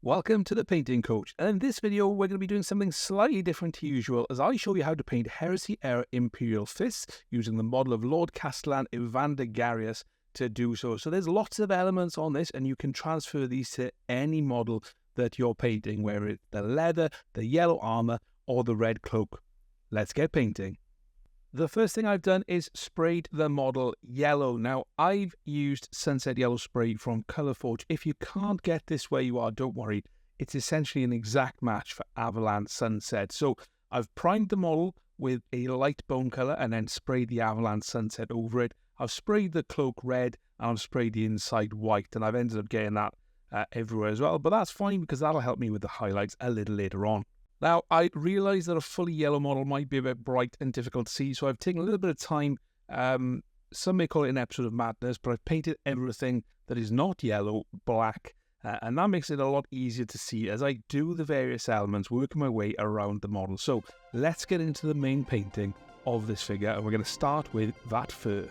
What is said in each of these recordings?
Welcome to the Painting Coach, and in this video we're going to be doing something slightly different to usual as I show you how to paint Heresy Era Imperial Fists using the model of Lord Castellan Evander Garius to do so. So there's lots of elements on this and you can transfer these to any model that you're painting, whether it's the leather, the yellow armour or the red cloak. Let's get painting. The first thing I've done is sprayed the model yellow. Now, I've used Sunset Yellow Spray from Colourforge. If you can't get this where you are, don't worry. It's essentially an exact match for Averland Sunset. So I've primed the model with a light bone colour and then sprayed the Averland Sunset over it. I've sprayed the cloak red and I've sprayed the inside white, and I've ended up getting that everywhere as well. But that's fine because that'll help me with the highlights a little later on. Now, I realise that a fully yellow model might be a bit bright and difficult to see, so I've taken a little bit of time. Some may call it an episode of madness, but I've painted everything that is not yellow black, and that makes it a lot easier to see as I do the various elements, working my way around the model. So let's get into the main painting of this figure, and we're going to start with that fur.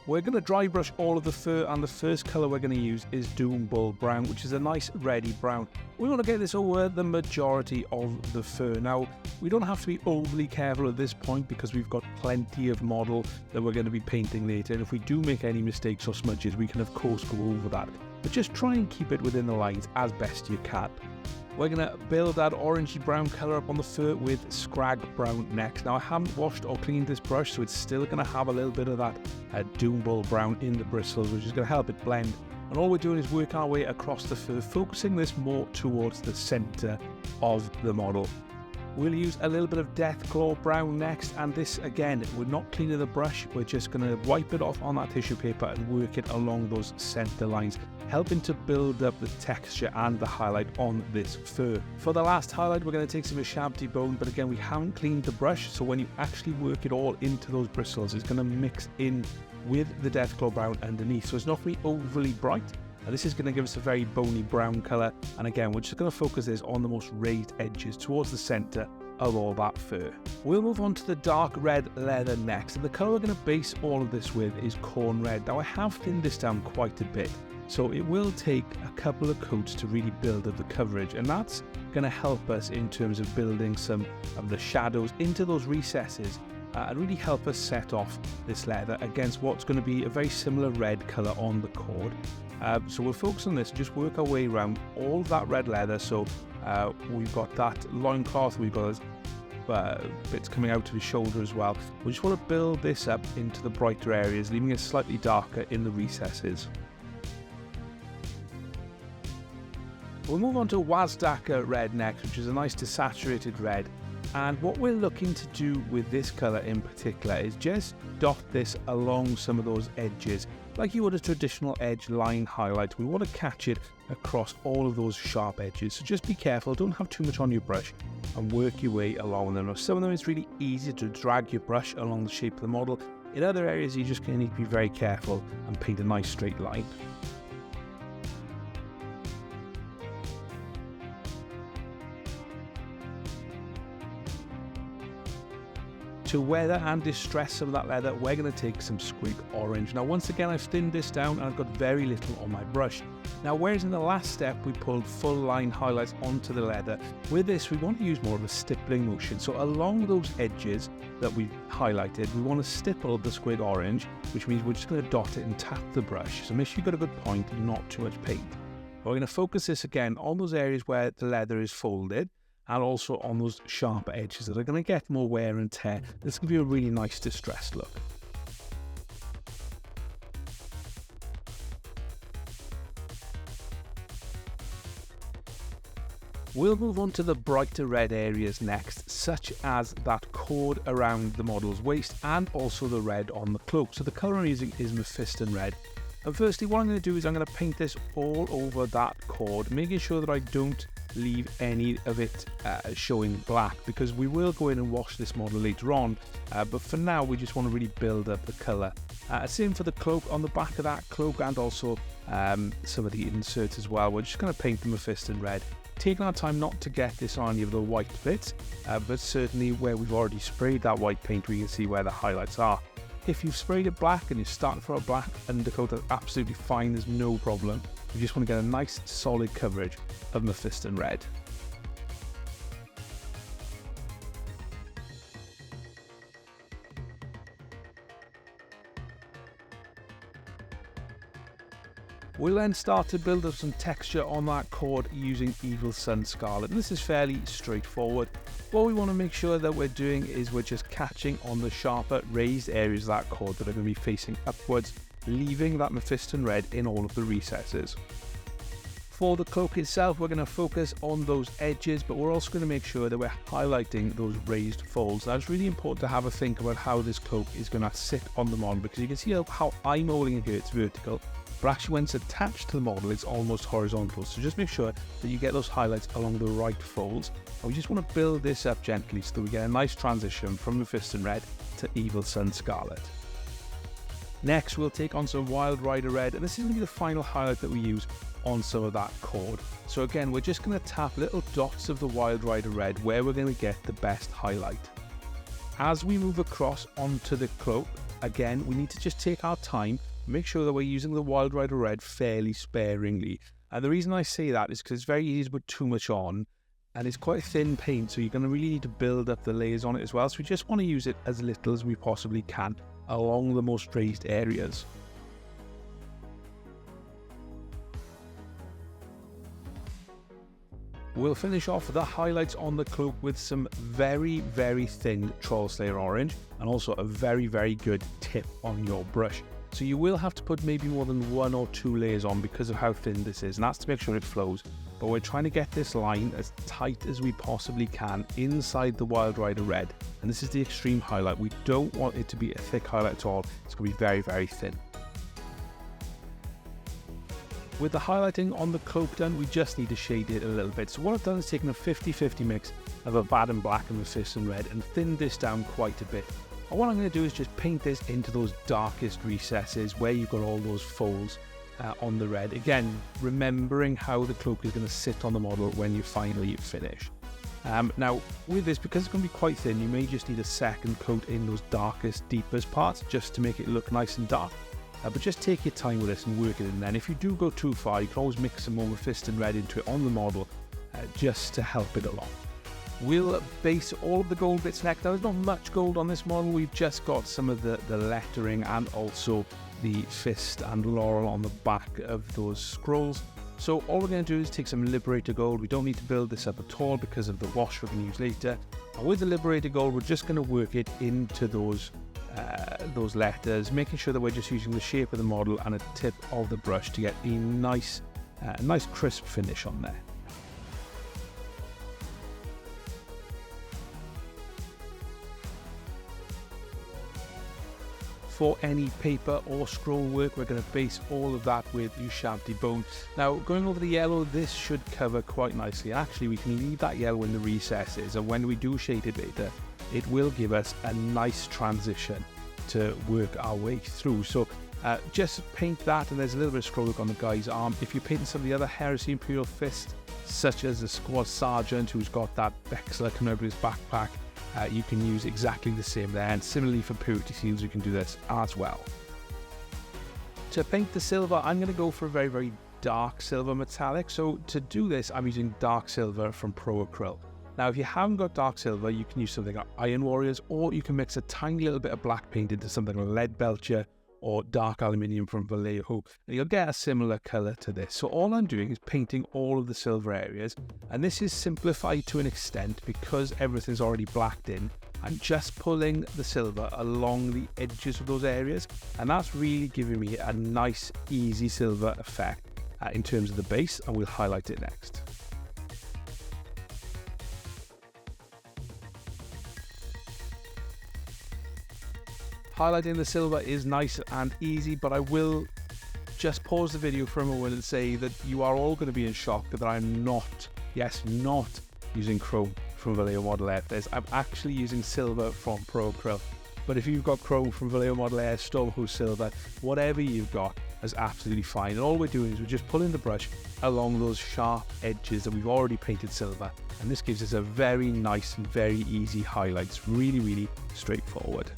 We're going to dry brush all of the fur, and the first colour we're going to use is Doombull Brown, which is a nice reddy brown. We want to get this over the majority of the fur. Now, we don't have to be overly careful at this point because we've got plenty of model that we're going to be painting later, and if we do make any mistakes or smudges, we can of course go over that. But just try and keep it within the lines as best you can. We're going to build that orangey brown colour up on the fur with Skrag Brown next. Now, I haven't washed or cleaned this brush, so it's still going to have a little bit of that Doombull Brown in the bristles, which is going to help it blend. And all we're doing is work our way across the fur, focusing this more towards the centre of the model. We'll use a little bit of Deathclaw Brown next, and this again, we're not cleaning the brush, we're just going to wipe it off on that tissue paper and work it along those centre lines, helping to build up the texture and the highlight on this fur. For the last highlight, we're going to take some Ushabti Bone, but again, we haven't cleaned the brush, so when you actually work it all into those bristles, it's going to mix in with the Deathclaw Brown underneath, so it's not going to be overly bright. And this is going to give us a very bony brown colour, and again we're just going to focus this on the most raised edges towards the centre of all that fur. We'll move on to the dark red leather next, and the colour we're going to base all of this with is Khorne Red. Now, I have thinned this down quite a bit, so it will take a couple of coats to really build up the coverage, and that's going to help us in terms of building some of the shadows into those recesses and really help us set off this leather against what's going to be a very similar red colour on the cord. So we'll focus on this and just work our way around all of that red leather. So we've got that loincloth, we've got bits coming out to the shoulder as well. We just want to build this up into the brighter areas, leaving it slightly darker in the recesses. We'll move on to Wazdakka Red next, which is a nice desaturated red. And what we're looking to do with this colour in particular is just dot this along some of those edges, like you would a traditional edge line highlight. We want to catch it across all of those sharp edges, so just be careful, don't have too much on your brush and work your way along them. Now, some of them it's really easy to drag your brush along the shape of the model. In other areas you're just going to need to be very careful and paint a nice straight line. To weather and distress some of that leather, we're going to take some Squig Orange. Now, once again, I've thinned this down and I've got very little on my brush. Now, whereas in the last step we pulled full line highlights onto the leather, with this we want to use more of a stippling motion. So along those edges that we've highlighted, we want to stipple the Squig Orange, which means we're just going to dot it and tap the brush. So make sure you've got a good point and not too much paint. We're going to focus this again on those areas where the leather is folded, and also on those sharper edges that are going to get more wear and tear. This can be a really nice distressed look. We'll move on to the brighter red areas next, such as that cord around the model's waist and also the red on the cloak. So the colour I'm using is Mephiston Red. And firstly, what I'm going to do is I'm going to paint this all over that cord, making sure that I don't leave any of it showing black, because we will go in and wash this model later on, but for now we just want to really build up the colour. Same for the cloak on the back of that cloak, and also some of the inserts as well. We're just going to paint the Mephiston Red, taking our time not to get this on any of the white bits, but certainly where we've already sprayed that white paint we can see where the highlights are. If you've sprayed it black and you're starting for a black undercoat, that's absolutely fine, there's no problem. We just want to get a nice solid coverage of Mephiston Red. We'll then start to build up some texture on that cord using Evil Sun Scarlet. And this is fairly straightforward. What we want to make sure that we're doing is we're just catching on the sharper raised areas of that cord that are going to be facing upwards, leaving that Mephiston Red in all of the recesses. For the cloak itself, we're going to focus on those edges, but we're also going to make sure that we're highlighting those raised folds. Now, it's really important to have a think about how this cloak is going to sit on the model, because you can see how I'm molding it here, it's vertical, but actually when it's attached to the model, it's almost horizontal. So just make sure that you get those highlights along the right folds. And we just want to build this up gently so that we get a nice transition from Mephiston Red to Evil Sun Scarlet. Next, we'll take on some Wild Rider Red, and this is going to be the final highlight that we use on some of that cord. So again, we're just going to tap little dots of the Wild Rider Red where we're going to get the best highlight. As we move across onto the cloak, again, we need to just take our time, make sure that we're using the Wild Rider Red fairly sparingly. And the reason I say that is because it's very easy to put too much on, and it's quite a thin paint, so you're going to really need to build up the layers on it as well. So we just want to use it as little as we possibly can along the most raised areas. We'll finish off the highlights on the cloak with some very, very thin Trollslayer Orange, and also a very, very good tip on your brush. So you will have to put maybe more than 1 or 2 layers on because of how thin this is, and that's to make sure it flows. But we're trying to get this line as tight as we possibly can inside the Wild Rider Red, and this is the extreme highlight. We don't want it to be a thick highlight at all. It's going to be very, very thin. With the highlighting on the cloak done, we just need to shade it a little bit. So what I've done is taken a 50-50 mix of Abaddon Black and Mephiston Red and thinned this down quite a bit. And what I'm going to do is just paint this into those darkest recesses where you've got all those folds on the red. Again, remembering how the cloak is going to sit on the model when you finally finish. Now, with this, because it's going to be quite thin, you may just need a second coat in those darkest, deepest parts just to make it look nice and dark. But just take your time with this and work it in. Then if you do go too far, you can always mix some more Mephiston Red into it on the model just to help it along. We'll base all of the gold bits next. Now, there's not much gold on this model. We've just got some of the lettering and also the fist and laurel on the back of those scrolls. So all we're going to do is take some Liberator Gold. We don't need to build this up at all because of the wash we're going to use later. And with the Liberator Gold, we're just going to work it into those letters, making sure that we're just using the shape of the model and a tip of the brush to get a nice crisp finish on there. For any paper or scroll work, we're going to base all of that with Ushabti Bone. Now, going over the yellow, this should cover quite nicely. Actually, we can leave that yellow in the recesses, and when we do shade it later, it will give us a nice transition to work our way through. So just paint that, and there's a little bit of scroll work on the guy's arm. If you're painting some of the other Heresy Imperial Fists, such as the Squad Sergeant who's got that Vexler coming over his backpack, you can use exactly the same there, and similarly for Purity Seals you can do this as well. To paint the silver, I'm going to go for a very, very dark silver metallic. So to do this, I'm using dark silver from Pro Acryl. Now, if you haven't got dark silver, you can use something like Iron Warriors, or you can mix a tiny little bit of black paint into something like Lead Belcher or dark aluminium from Vallejo, and you'll get a similar colour to this. So all I'm doing is painting all of the silver areas, and this is simplified to an extent because everything's already blacked in. I'm just pulling the silver along the edges of those areas, and that's really giving me a nice, easy silver effect in terms of the base, and we'll highlight it next. Highlighting the silver is nice and easy, but I will just pause the video for a moment and say that you are all going to be in shock that I'm not using chrome from Vallejo Model Air. I'm actually using silver from Pro Acryl. But if you've got chrome from Vallejo Model Air, Stormhost Silver, whatever you've got is absolutely fine. And all we're doing is we're just pulling the brush along those sharp edges that we've already painted silver. And this gives us a very nice and very easy highlight. It's really, really straightforward.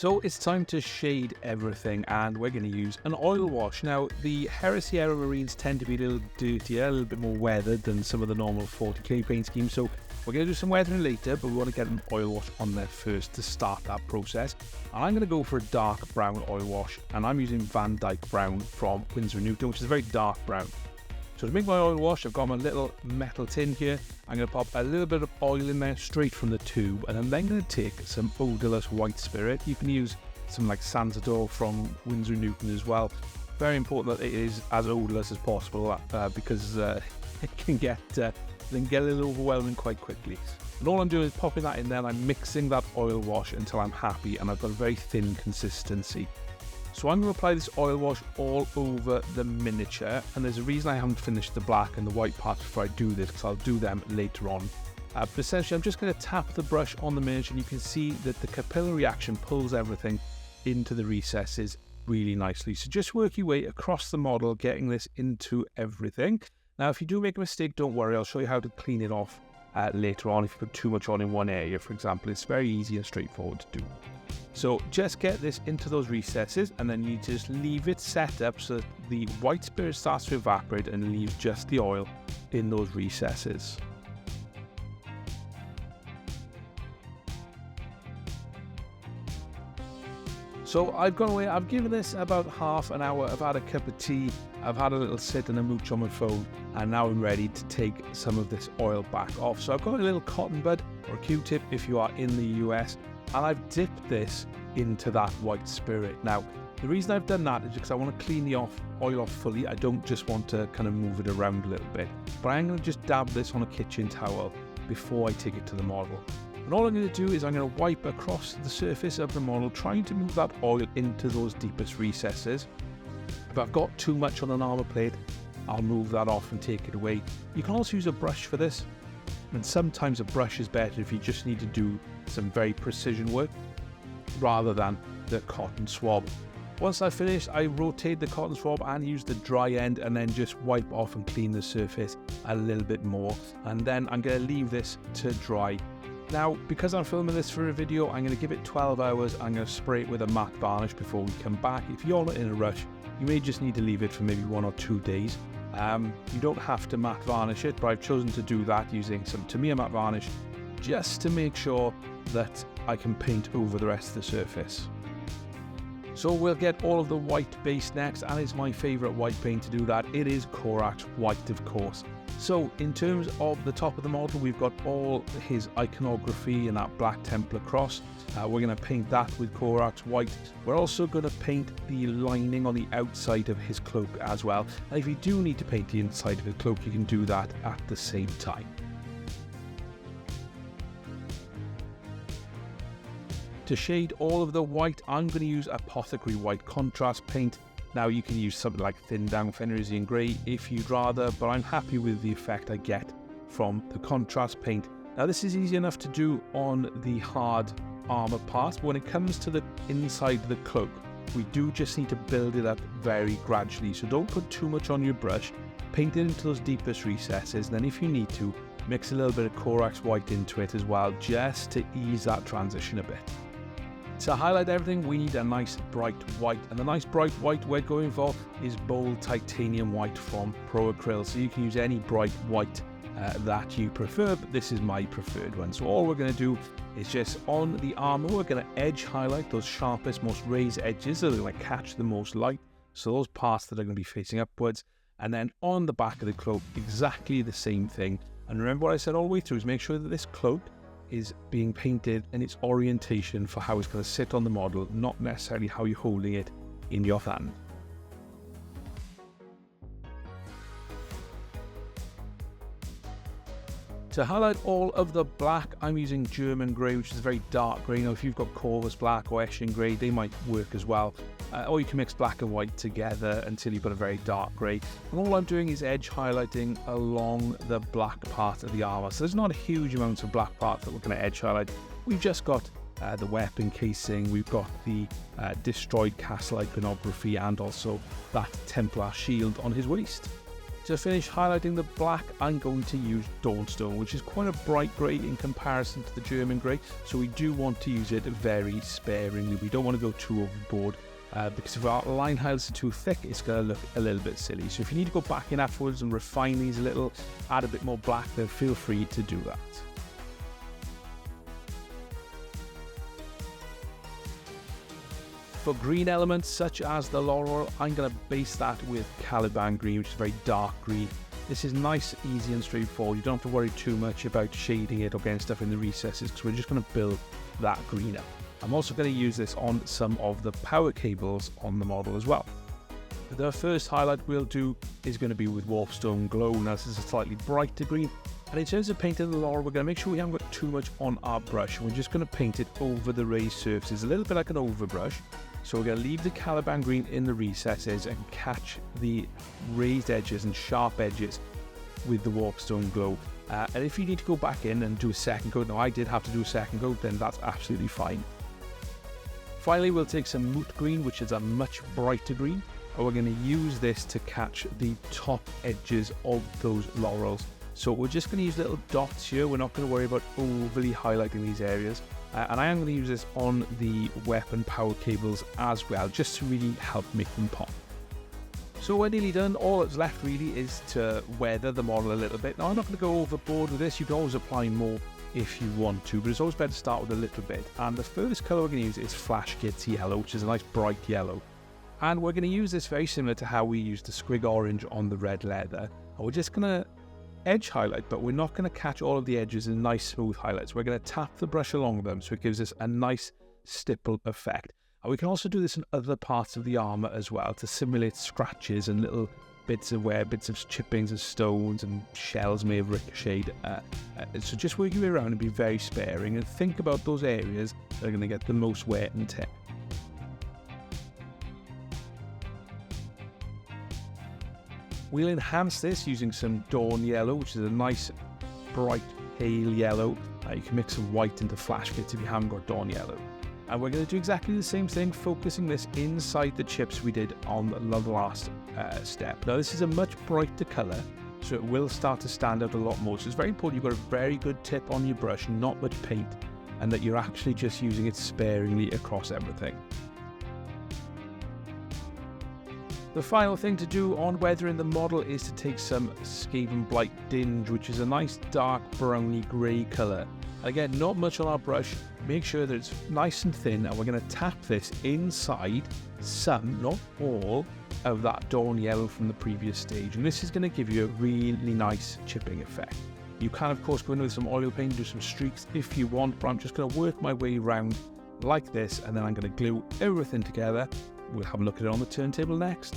So it's time to shade everything, and we're going to use an oil wash. Now, the Heresy Era Marines tend to be a little dirtier, a little bit more weathered than some of the normal 40k paint schemes, so we're going to do some weathering later, but we want to get an oil wash on there first to start that process. And I'm going to go for a dark brown oil wash, and I'm using Dyke Brown from Winsor & Newton, which is a very dark brown. So to make my oil wash, I've got my little metal tin here. I'm going to pop a little bit of oil in there straight from the tube, and I'm then going to take some odorless white spirit. You can use some like Sansador from Winsor & Newton as well. Very important that it is as odorless as possible because it can get a little overwhelming quite quickly. And all I'm doing is popping that in there, and I'm mixing that oil wash until I'm happy and I've got a very thin consistency. So I'm going to apply this oil wash all over the miniature, and there's a reason I haven't finished the black and the white parts before I do this, because I'll do them later on. But essentially I'm just going to tap the brush on the miniature, and you can see that the capillary action pulls everything into the recesses really nicely. So just work your way across the model, getting this into everything. Now if you do make a mistake, don't worry, I'll show you how to clean it off later on. If you put too much on in one area, for example, it's very easy and straightforward to do. So just get this into those recesses, and then you just leave it set up so that the white spirit starts to evaporate and leave just the oil in those recesses. So I've gone away, I've given this about half an hour, I've had a cup of tea, I've had a little sit and a mooch on my phone, and now I'm ready to take some of this oil back off. So I've got a little cotton bud or a Q-tip if you are in the US, and I've dipped this into that white spirit. Now, the reason I've done that is because I want to clean the oil off fully. I don't just want to kind of move it around a little bit, but I'm going to just dab this on a kitchen towel before I take it to the model. And all I'm going to do is I'm going to wipe across the surface of the model, trying to move that oil into those deepest recesses. If I've got too much on an armor plate, I'll move that off and take it away. You can also use a brush for this, and sometimes a brush is better if you just need to do some very precision work rather than the cotton swab. Once I've finished, I rotate the cotton swab and use the dry end, and then just wipe off and clean the surface a little bit more, and then I'm going to leave this to dry. Now, because I'm filming this for a video, I'm going to give it 12 hours. I'm going to spray it with a matte varnish before we come back. If you're not in a rush, you may just need to leave it for maybe 1 or 2 days. You don't have to matte varnish it, but I've chosen to do that using some Tamiya matte varnish just to make sure that I can paint over the rest of the surface. So we'll get all of the white base next, and it's my favourite white paint to do that. It is Corax White, of course. So in terms of the top of the model, we've got all his iconography and that Black Templar cross. We're going to paint that with Corax White. We're also going to paint the lining on the outside of his cloak as well. And if you do need to paint the inside of his cloak, you can do that at the same time. To shade all of the white, I'm going to use Apothecary White contrast paint. Now you can use something like Thin Down Fenrisian Grey if you'd rather, but I'm happy with the effect I get from the contrast paint. Now this is easy enough to do on the hard armour part, but when it comes to the inside of the cloak, we do just need to build it up very gradually. So don't put too much on your brush, paint it into those deepest recesses, and then if you need to, mix a little bit of Corax White into it as well, just to ease that transition a bit. To highlight everything, we need a nice bright white, and the nice bright white we're going for is bold titanium white from Pro Acryl. So you can use any bright white that you prefer, but this is my preferred one. So all we're going to do is just on the armor, we're going to edge highlight those sharpest, most raised edges that are going to catch the most light. So those parts that are going to be facing upwards, and then on the back of the cloak, exactly the same thing. And remember what I said all the way through is make sure that this cloak is being painted in its orientation for how it's going to sit on the model, not necessarily how you're holding it in your hand. To highlight all of the black, I'm using German grey, which is a very dark grey. Now if you've got Corvus black or Eshin grey, they might work as well. Or you can mix black and white together until you've got a very dark grey. And all I'm doing is edge highlighting along the black part of the armour. So there's not a huge amount of black parts that we're going to edge highlight. We've just got the weapon casing, we've got the destroyed castle iconography, and also that Templar shield on his waist. To finish highlighting the black, I'm going to use Dawnstone, which is quite a bright grey in comparison to the German grey, so we do want to use it very sparingly. We don't want to go too overboard, because if our line highlights are too thick, it's going to look a little bit silly. So if you need to go back in afterwards and refine these a little, add a bit more black, then feel free to do that. For green elements such as the laurel, I'm going to base that with Caliban Green, which is very dark green. This is nice, easy and straightforward. You don't have to worry too much about shading it or getting stuff in the recesses, because we're just going to build that green up. I'm also going to use this on some of the power cables on the model as well. The first highlight we'll do is going to be with Warpstone Glow. Now this is a slightly brighter green. And in terms of painting the laurel, we're going to make sure we haven't got too much on our brush. We're just going to paint it over the raised surfaces, a little bit like an overbrush. So we're going to leave the Caliban Green in the recesses and catch the raised edges and sharp edges with the Warpstone Glow. And if you need to go back in and do a second coat, now I did have to do a second coat, then that's absolutely fine. Finally, we'll take some Moot Green, which is a much brighter green, and we're going to use this to catch the top edges of those laurels. So we're just going to use little dots here. We're not going to worry about overly highlighting these areas. And I am going to use this on the weapon power cables as well, just to really help make them pop. So we're nearly done. All that's left really is to weather the model a little bit. Now I'm not going to go overboard with this. You can always apply more if you want to, but it's always better to start with a little bit. And the first colour we're going to use is Flash Gitz Yellow, which is a nice bright yellow. And we're going to use this very similar to how we used the Squig Orange on the red leather. And we're just going to edge highlight, but we're not going to catch all of the edges in nice smooth highlights. We're going to tap the brush along them so it gives us a nice stipple effect. And we can also do this in other parts of the armour as well to simulate scratches and little bits of wear, bits of chippings and stones and shells may have ricocheted. So just work your way around and be very sparing and think about those areas that are going to get the most wear and tear. We'll enhance this using some Dorn Yellow, which is a nice bright pale yellow. You can mix some white into Flash Gitz if you haven't got Dorn Yellow. And we're going to do exactly the same thing, focusing this inside the chips we did on the last step. Now this is a much brighter colour, so it will start to stand out a lot more. So it's very important you've got a very good tip on your brush, not much paint, and that you're actually just using it sparingly across everything. The final thing to do on weathering the model is to take some Skavenblight Dinge, which is a nice dark browny grey colour. Again, not much on our brush. Make sure that it's nice and thin, and we're going to tap this inside some, not all, of that Dorn Yellow from the previous stage. And this is going to give you a really nice chipping effect. You can, of course, go in with some oil paint, do some streaks if you want, but I'm just going to work my way around like this, and then I'm going to glue everything together. We'll have a look at it on the turntable next.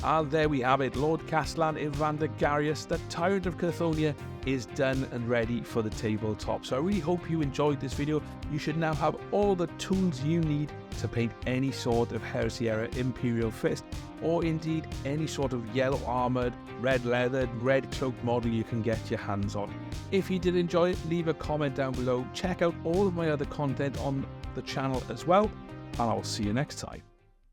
And there we have it, Lord Castellan Evander Garius, the Tyrant of Chthoniya, is done and ready for the tabletop. So I really hope you enjoyed this video. You should now have all the tools you need to paint any sort of Heresy Era Imperial Fist, or indeed any sort of yellow armoured, red leathered, red cloak model you can get your hands on. If you did enjoy it, leave a comment down below. Check out all of my other content on the channel as well, and I will see you next time.